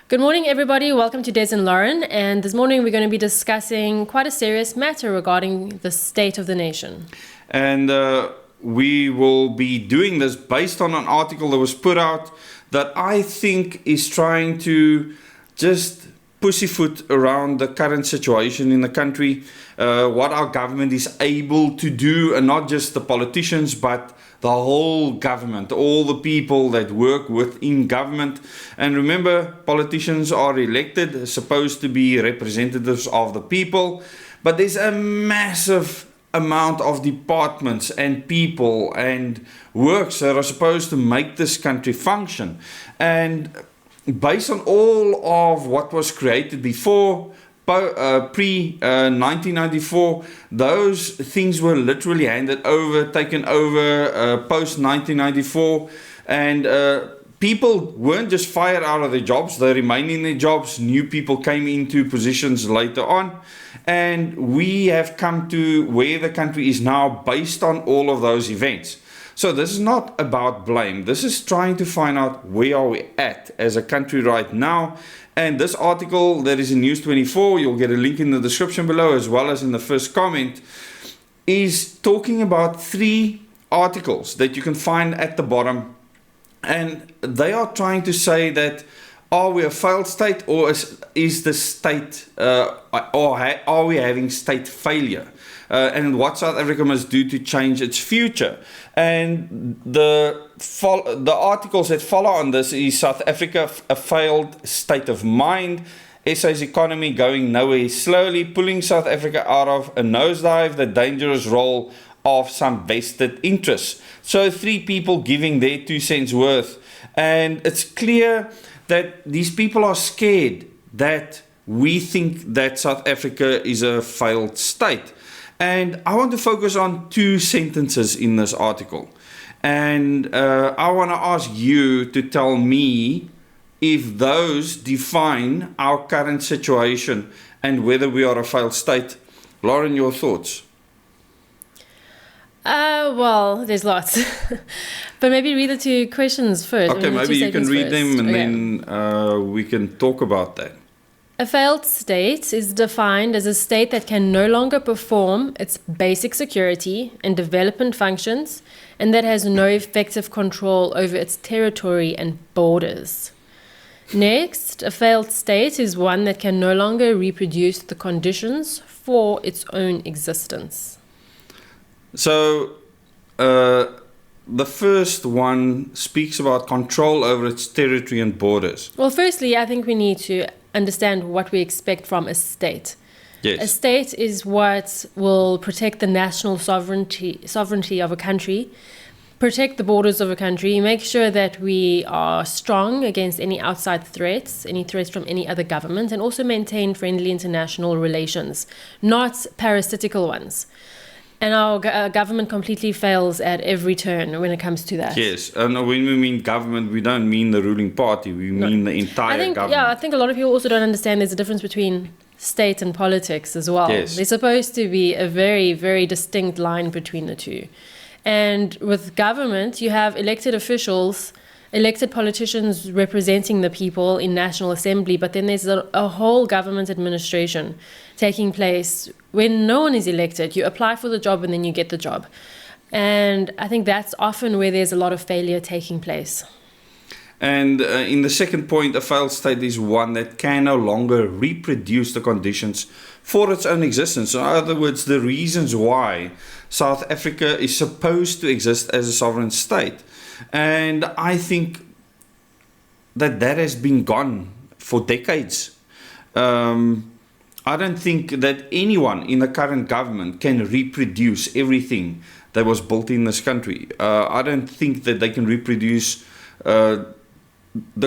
Good morning, everybody. Welcome to Des and Lauren. And this morning we're going to be discussing quite a serious matter regarding the state of the nation. And we will be doing this based on an article that was put out that I think is trying to just pussyfoot around the current situation in the country, what our government is able to do, and not just the politicians, but the whole government, all the people that work within government. And remember, politicians are elected, supposed to be representatives of the people, but there's a massive amount of departments and people and works that are supposed to make this country function. And based on all of what was created before, pre-1994, those things were literally handed over, taken over post-1994, and people weren't just fired out of their jobs, they remained in their jobs. New people came into positions later on, and we have come to where the country is now based on all of those events. So this is not about blame. This is trying to find out where are we at as a country right now. And this article that is in News 24, you'll get a link in the description below as well as in the first comment, is talking about 3 articles that you can find at the bottom. And they are trying to say that, are we a failed state, or is the state, or are we having state failure? And what South Africa must do to change its future. And the articles that follow on this is South Africa, a failed state of mind, SA's economy going nowhere slowly, pulling South Africa out of a nosedive, the dangerous role of some vested interests. So 3 people giving their 2 cents worth. And it's clear that these people are scared that we think that South Africa is a failed state. And I want to focus on 2 sentences in this article. And I want to ask you to tell me if those define our current situation and whether we are a failed state. Lauren, your thoughts? Well, there's lots. But maybe read the 2 questions first. Okay, maybe you can read them and then we can talk about that. A failed state is defined as a state that can no longer perform its basic security and development functions, and that has no effective control over its territory and borders. Next, a failed state is one that can no longer reproduce the conditions for its own existence. So, the first one speaks about control over its territory and borders. Well, firstly, I think we need to understand what we expect from a state. Yes. A state is what will protect the national sovereignty of a country, protect the borders of a country, make sure that we are strong against any outside threats, any threats from any other government, and also maintain friendly international relations, not parasitical ones. And our government completely fails at every turn when it comes to that. Yes, and when we mean government, we don't mean the ruling party, we mean the entire government. Yeah, I think a lot of people also don't understand there's a difference between state and politics as well. Yes. There's supposed to be a very, very distinct line between the 2. And with government, you have elected officials, elected politicians representing the people in National Assembly, but then there's a whole government administration taking place when no one is elected. You apply for the job and then you get the job. And I think that's often where there's a lot of failure taking place. And in the second point, a failed state is one that can no longer reproduce the conditions for its own existence. In other words, the reasons why South Africa is supposed to exist as a sovereign state. And I think that has been gone for decades. I don't think that anyone in the current government can reproduce everything that was built in this country. I don't think that they can reproduce the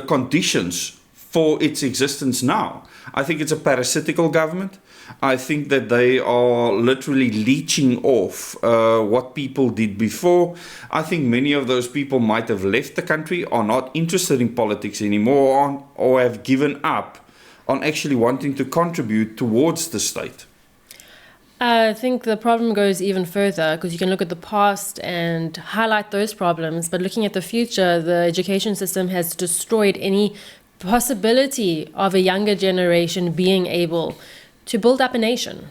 conditions for its existence now. I think it's a parasitical government. I think that they are literally leeching off what people did before. I think many of those people might have left the country, are not interested in politics anymore, or have given up on actually wanting to contribute towards the state. I think the problem goes even further, because you can look at the past and highlight those problems, but looking at the future, the education system has destroyed any possibility of a younger generation being able to build up a nation,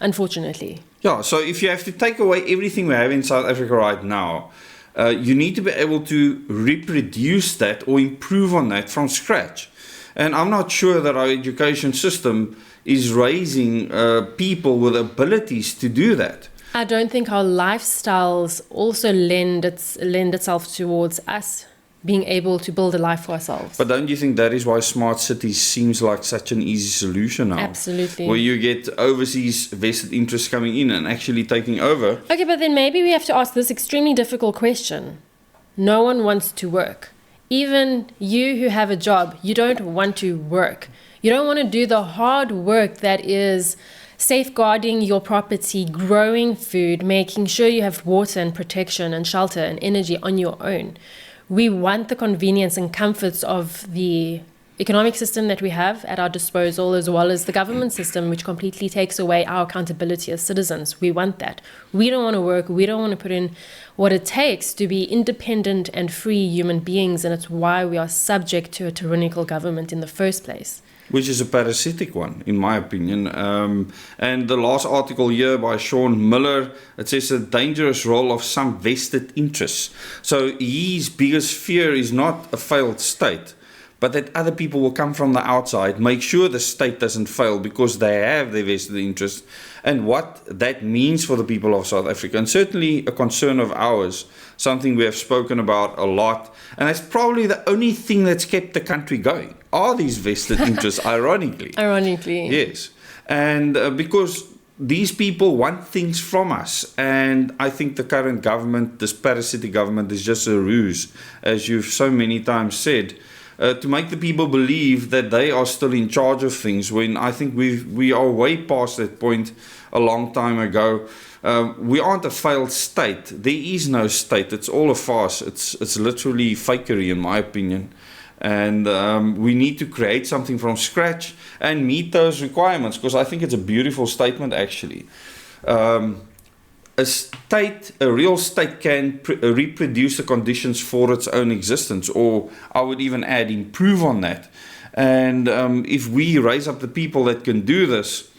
unfortunately. Yeah, so if you have to take away everything we have in South Africa right now, you need to be able to reproduce that or improve on that from scratch. And I'm not sure that our education system is raising people with abilities to do that. I don't think our lifestyles also lend itself towards us being able to build a life for ourselves. But don't you think that is why smart cities seems like such an easy solution now? Absolutely. Where you get overseas vested interests coming in and actually taking over. Okay, but then maybe we have to ask this extremely difficult question. No one wants to work. Even you who have a job, you don't want to work. You don't want to do the hard work that is safeguarding your property, growing food, making sure you have water and protection and shelter and energy on your own. We want the convenience and comforts of the economic system that we have at our disposal, as well as the government system, which completely takes away our accountability as citizens. We want that. We don't want to work. We don't want to put in what it takes to be independent and free human beings, and it's why we are subject to a tyrannical government in the first place. Which is a parasitic one, in my opinion. And the last article here by Sean Miller, it says a dangerous role of some vested interests. So his biggest fear is not a failed state, but that other people will come from the outside, make sure the state doesn't fail because they have their vested interest, and what that means for the people of South Africa. And certainly a concern of ours, something we have spoken about a lot, and that's probably the only thing that's kept the country going, are these vested interests, ironically. Ironically. Yes. And because these people want things from us, and I think the current government, this parasitic government, is just a ruse, as you've so many times said, to make the people believe that they are still in charge of things, when I think we are way past that point a long time ago. We aren't a failed state. There is no state. It's all a farce. It's literally fakery, in my opinion. And we need to create something from scratch and meet those requirements, because I think it's a beautiful statement, actually. A real state can reproduce the conditions for its own existence, or I would even add, improve on that. And if we raise up the people that can do this,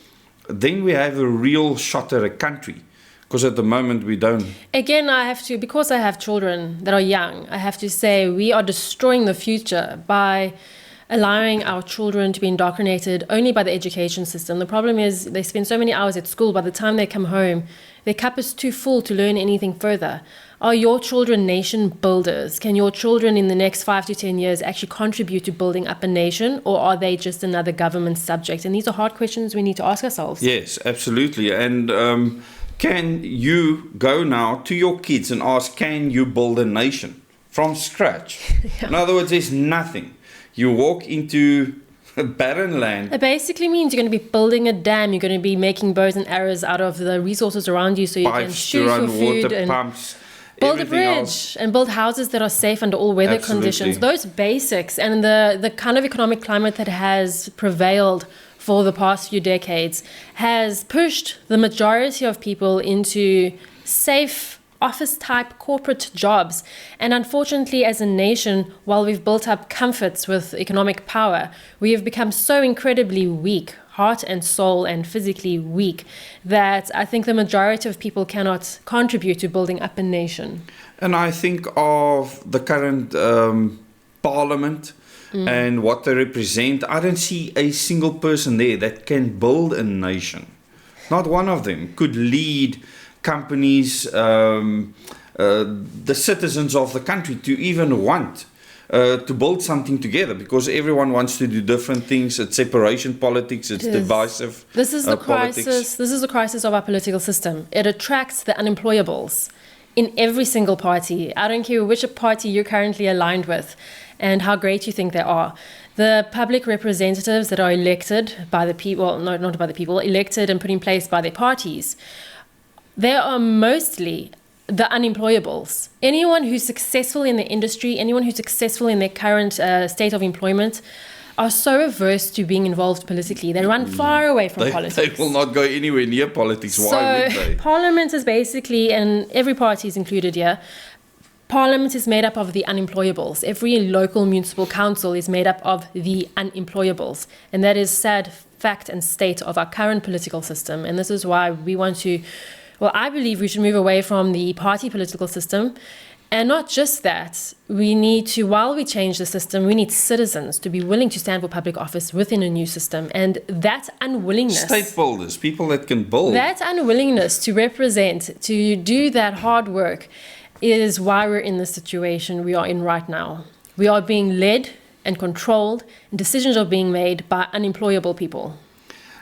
then we have a real shot at a country. Because at the moment we don't. Again, because I have children that are young, I have to say we are destroying the future by allowing our children to be indoctrinated only by the education system. The problem is they spend so many hours at school, by the time they come home, their cup is too full to learn anything further. Are your children nation builders? Can your children in the next 5 to 10 years actually contribute to building up a nation, or are they just another government subject? And these are hard questions we need to ask ourselves. Yes, absolutely. And can you go now to your kids and ask, can you build a nation from scratch? Yeah. In other words, there's nothing. You walk into a barren land. It basically means you're going to be building a dam. You're going to be making bows and arrows out of the resources around you, so you can shoot your food water and pumps, build a bridge and build houses that are safe under all weather conditions. Those basics, and the kind of economic climate that has prevailed for the past few decades has pushed the majority of people into safe office-type corporate jobs. And unfortunately, as a nation, while we've built up comforts with economic power, we have become so incredibly weak, heart and soul, and physically weak, that I think the majority of people cannot contribute to building up a nation. And I think of the current parliament, and what they represent, I don't see a single person there that can build a nation. Not one of them could lead companies, the citizens of the country, to even want to build something together, because everyone wants to do different things. It's separation politics, it's divisive This is the politics. crisis. This is the crisis of our political system. It attracts the unemployables in every single party. I don't care which party you're currently aligned with and how great you think they are. The public representatives that are elected by the people, well, no, not by the people, elected and put in place by their parties, they are mostly the unemployables. Anyone who's successful in the industry, anyone who's successful in their current state of employment, are so averse to being involved politically. They run far away from politics. They will not go anywhere near politics. Why would they? Parliament is basically, and every party is included here, Parliament is made up of the unemployables. Every local municipal council is made up of the unemployables. And that is sad fact and state of our current political system. And this is why we want to, well, I believe we should move away from the party political system. And not just that, we need to, while we change the system, we need citizens to be willing to stand for public office within a new system. And that unwillingness... State builders, people that can build. That unwillingness to represent, to do that hard work, is why we're in the situation we are in right now. We are being led and controlled, and decisions are being made by unemployable people.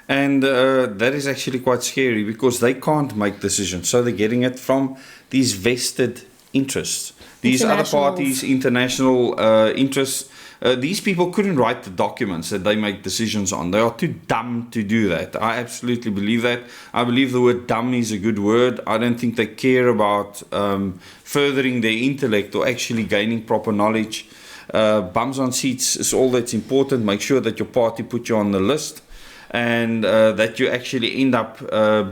And that is actually quite scary because they can't make decisions. So they're getting it from these vested interests. These other parties, international interests. These people couldn't write the documents that they make decisions on. They are too dumb to do that. I absolutely believe that. I believe the word dumb is a good word. I don't think they care about furthering their intellect or actually gaining proper knowledge. Bums on seats is all that's important. Make sure that your party put you on the list and that you actually end up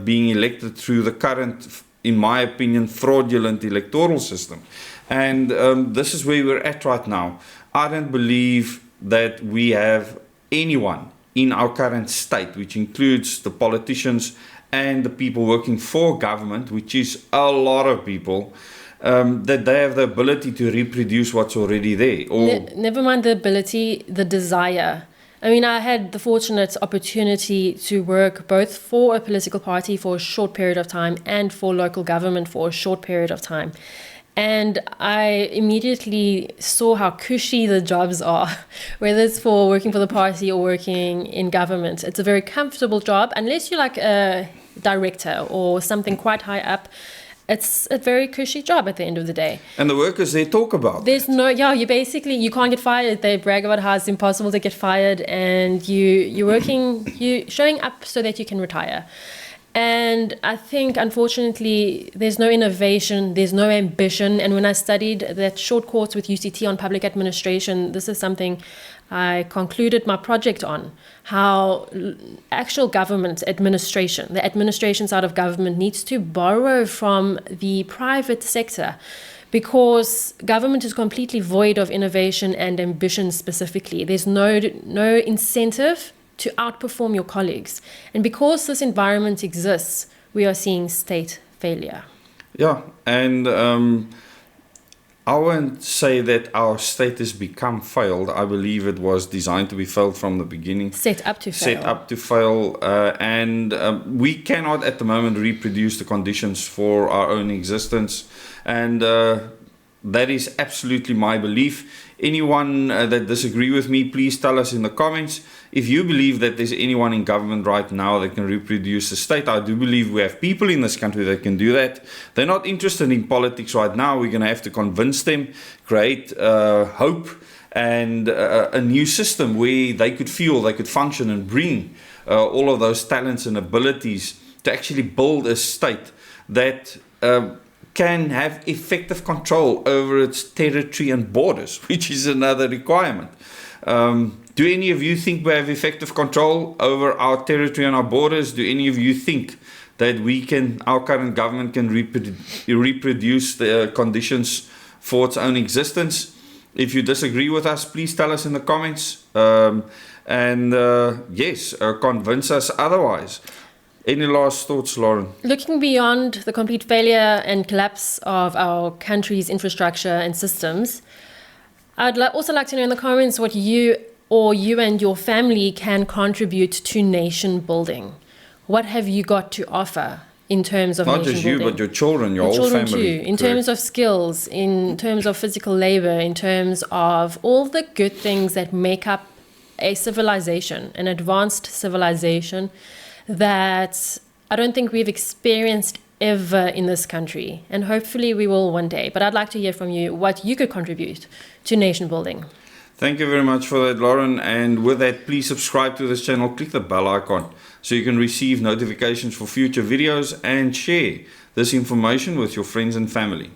being elected through the current, in my opinion, fraudulent electoral system. And this is where we're at right now. I don't believe that we have anyone in our current state, which includes the politicians and the people working for government, which is a lot of people, that they have the ability to reproduce what's already there. Or never mind the ability, the desire. I mean, I had the fortunate opportunity to work both for a political party for a short period of time and for local government for a short period of time. And I immediately saw how cushy the jobs are, whether it's for working for the party or working in government. It's a very comfortable job, unless you're like a director or something quite high up. It's a very cushy job at the end of the day. And the workers, they talk about There's no, yeah, you basically, you can't get fired. They brag about how it's impossible to get fired, and you're showing up so that you can retire. And I think, unfortunately, there's no innovation, there's no ambition. And when I studied that short course with UCT on public administration, this is something I concluded my project on, how actual government administration, the administration side of government, needs to borrow from the private sector, because government is completely void of innovation and ambition specifically. There's no incentive to outperform your colleagues. And because this environment exists, we are seeing state failure. Yeah, and I won't say that our state has become failed. I believe it was designed to be failed from the beginning. Set up to fail. And we cannot at the moment reproduce the conditions for our own existence. And that is absolutely my belief. Anyone that disagree with me, please tell us in the comments. If you believe that there's anyone in government right now that can reproduce the state, I do believe we have people in this country that can do that. They're not interested in politics right now. We're going to have to convince them, create hope and a new system where they could feel, they could function and bring all of those talents and abilities to actually build a state that can have effective control over its territory and borders, which is another requirement. Do any of you think we have effective control over our territory and our borders? Do any of you think that our current government can reproduce the conditions for its own existence? If you disagree with us, please tell us in the comments. Convince us otherwise. Any last thoughts, Lauren? Looking beyond the complete failure and collapse of our country's infrastructure and systems, I'd also like to know in the comments what you and your family can contribute to nation building. What have you got to offer in terms of not nation just you, building? but your children, your whole children family. Too, in terms of skills, in terms of physical labor, in terms of all the good things that make up a civilization, an advanced civilization that I don't think we've experienced ever in this country, and hopefully we will one day. But I'd like to hear from you what you could contribute to nation building. Thank you very much for that, Lauren. And with that, please subscribe to this channel, click the bell icon so you can receive notifications for future videos and share this information with your friends and family.